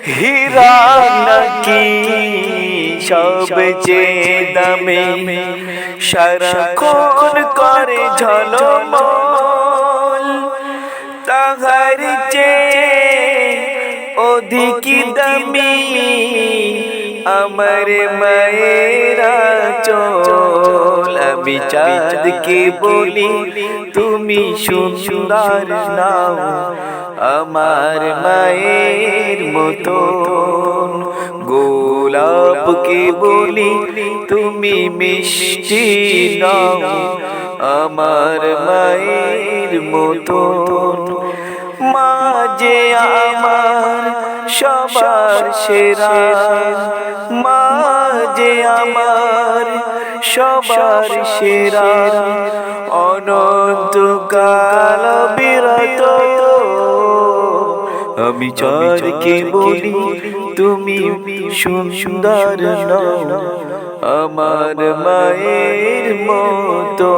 হীরা নাকি সবচেয়ে দামি, সারাক্ষণ করে ঝলমল, তাহার চেয়ে অধিক দামি আমার মায়ের আঁচল। আমি চাঁদকে বলি তুমি সুন্দর নাও আমার মায়ের মতন, গোলাপকে বলি তুমি মিষ্টি নাও আমার মায়ের মতন। মা যে আমার সবার সেরা, মা যে আমার সবার সেরা, অনন্তকাল বিরত। আমি চাঁদকে বলি তুমি সুন্দর নাও আমার মায়ের মতো।